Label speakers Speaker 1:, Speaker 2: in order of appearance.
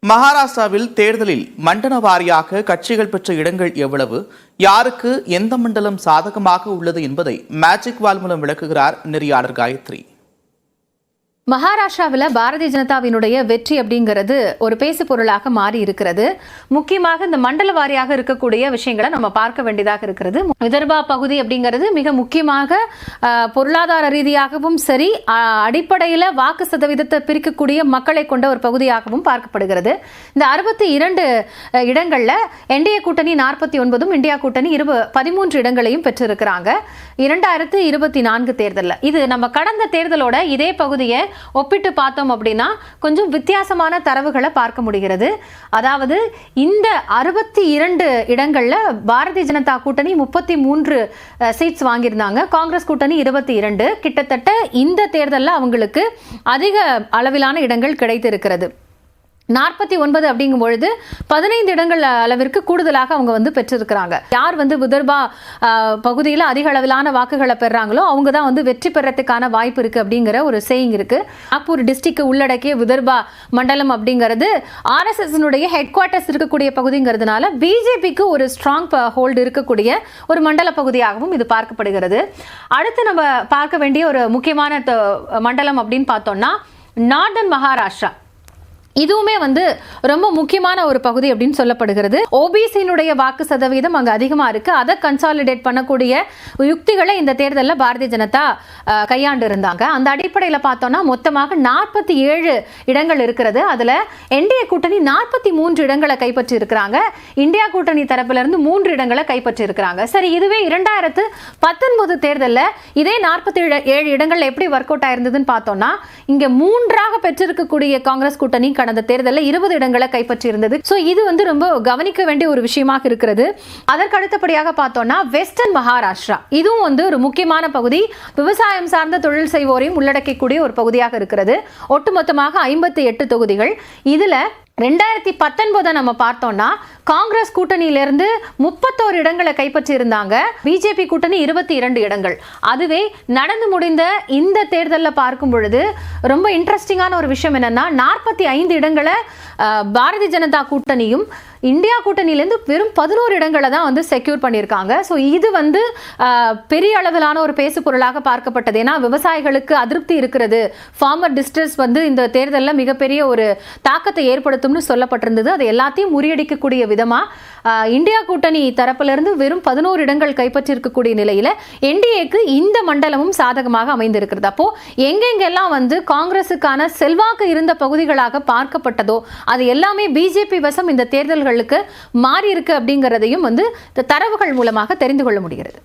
Speaker 1: மகாராஷ்டிராவில் தேர்தலில் மண்டல வாரியாக கட்சிகள் பெற்ற இடங்கள் எவ்வளவு, யாருக்கு எந்த மண்டலம் சாதகமாக உள்ளது என்பதை மேஜிக் வால் மூலம் விளக்குகிறார் நெறியாளர் காயத்ரி.
Speaker 2: மகாராஷ்டிராவில் பாரதிய ஜனதாவினுடைய வெற்றி அப்படிங்கிறது ஒரு பேசு பொருளாக மாறி இருக்கிறது. முக்கியமாக இந்த மண்டல வாரியாக இருக்கக்கூடிய விஷயங்களை நம்ம பார்க்க வேண்டியதாக இருக்கிறது. விதர்பா பகுதி அப்படிங்கிறது மிக முக்கியமாக பொருளாதார ரீதியாகவும் சரி, அடிப்படையில் வாக்கு சதவீதத்தை பிரிக்கக்கூடிய மக்களை கொண்ட ஒரு பகுதியாகவும் பார்க்கப்படுகிறது. இந்த 62 இடங்கள்ல என்டிஏ கூட்டணி 49, இந்தியா கூட்டணி 13 இடங்களையும் பெற்றிருக்கிறாங்க 2024 தேர்தலில். இது நம்ம கடந்த தேர்தலோட இதே பகுதியை ஒப்பிட்டு பார்த்தோம் அப்படின்னா கொஞ்சம் வித்தியாசமான தரவுகளை பார்க்க முடிகிறது. அதாவது இந்த 62 இடங்கள்ல பாரதிய ஜனதா கூட்டணி 33 சீட்ஸ் வாங்கியிருந்தாங்க, காங்கிரஸ் கூட்டணி 22. கிட்டத்தட்ட இந்த தேர்தலில் அவங்களுக்கு அதிக அளவிலான இடங்கள் கிடைத்திருக்கிறது. 49 அப்படிங்கும் பொழுது 15 இடங்கள் அளவிற்கு கூடுதலாக அவங்க பெற்றிருக்கிறாங்க. யார் விதர்பா பகுதியில் அதிக அளவிலான வாக்குகளை பெறாங்களோ அவங்க தான் வெற்றி பெறத்துக்கான வாய்ப்பு இருக்கு அப்படிங்கிற ஒரு சேயிங் இருக்கு. நாக்பூர் டிஸ்ட்ரிக்ட் உள்ளடக்கிய விதர்பா மண்டலம் அப்படிங்கிறது RSS ஹெட் குவார்ட்டர்ஸ் இருக்கக்கூடிய பகுதிங்கிறதுனால பிஜேபிக்கு ஒரு ஸ்ட்ராங் ஹோல்டு இருக்கக்கூடிய ஒரு மண்டல பகுதியாகவும் இது பார்க்கப்படுகிறது. அடுத்து நம்ம பார்க்க வேண்டிய ஒரு முக்கியமான மண்டலம் அப்படின்னு பார்த்தோம்னா நார்தன் மகாராஷ்டிரா. இதுவுமே ரொம்ப முக்கியமான ஒரு பகுதி அப்படின்னு சொல்லப்படுகிறது. ஓபிசியினுடைய வாக்கு சதவீதம் அங்க அதிகமா இருக்கு. அதை கன்சாலிடேட் பண்ணக்கூடிய யுக்திகளை இந்த தேர்தலில் பாரதிய ஜனதா கையாண்டு இருந்தாங்க. அந்த அடிப்படையில் பார்த்தோம்னா மொத்தமாக 47 இடங்கள் இருக்கிறது. அதுல என்டிஏ கூட்டணி 43 இடங்களை கைப்பற்றி இருக்கிறாங்க. இந்தியா கூட்டணி தரப்புல இருந்து 3 இடங்களை கைப்பற்றி இருக்கிறாங்க. சரி, இதுவே 2019 தேர்தலில் இதே 47 இடங்கள் எப்படி ஒர்க் அவுட் ஆயிருந்ததுன்னு பார்த்தோம்னா இங்க 3ஆக பெற்றிருக்கக்கூடிய காங்கிரஸ் கூட்டணி கடந்த தேர்தலில் 20 இடங்களை கைப்பற்றி இருந்தது. சோ இது ரொம்ப கவனிக்க வேண்டிய ஒரு விஷயமாக இருக்கிறது. அதற்கு அடுத்தபடியாக பார்த்தோம்னா வெஸ்டர்ன் மகாராஷ்டிரா, இதுவும் ஒரு முக்கியமான பகுதி. விவசாயம் சார்ந்த தொழில் செய்வோரையும் உள்ளடக்கக்கூடிய ஒரு பகுதியாக இருக்கிறது. ஒட்டுமொத்தமாக 58 தொகுதிகள். இதுல 2019 நம்ம பார்த்தோம்னா காங்கிரஸ் கூட்டணியிலிருந்து 31 இடங்களை கைப்பற்றி இருந்தாங்க. பிஜேபி கூட்டணி 22 இடங்கள். அதுவே நடந்து முடிந்த இந்த தேர்தலில் பார்க்கும் பொழுது ரொம்ப இன்ட்ரெஸ்டிங்கான ஒரு விஷயம் என்னன்னா 45 இடங்களை பாரதிய ஜனதா கூட்டணியும் இந்தியா கூட்டணியிலிருந்து வெறும் 11 இடங்களை தான் செக்யூர் பண்ணியிருக்காங்க. ஸோ இது பெரிய அளவிலான ஒரு பேசு பொருளாக பார்க்கப்பட்டது. ஏன்னா விவசாயிகளுக்கு அதிருப்தி இருக்கிறது, ஃபார்மர் டிஸ்ட்ரெஸ் இந்த தேர்தலில் மிகப்பெரிய ஒரு தாக்கத்தை ஏற்படுத்தும்னு சொல்லப்பட்டிருந்தது. அது எல்லாத்தையும் முறியடிக்கக்கூடிய விதமா இந்தியா கூட்டணி தரப்பிலிருந்து வெறும் 11 இடங்கள் கைப்பற்றிருக்கக்கூடிய நிலையில என்டிஏக்கு இந்த மண்டலமும் சாதகமாக அமைந்திருக்கிறது. அப்போ எங்கெங்கெல்லாம் காங்கிரசுக்கான செல்வாக்கு இருந்த பகுதிகளாக பார்க்கப்பட்டதோ அது எல்லாமே பிஜேபி வசம் இந்த தேர்தல்களுக்கு மாறி இருக்கு அப்படிங்கிறதையும் தரவுகள் மூலமாக தெரிந்து கொள்ள முடிகிறது.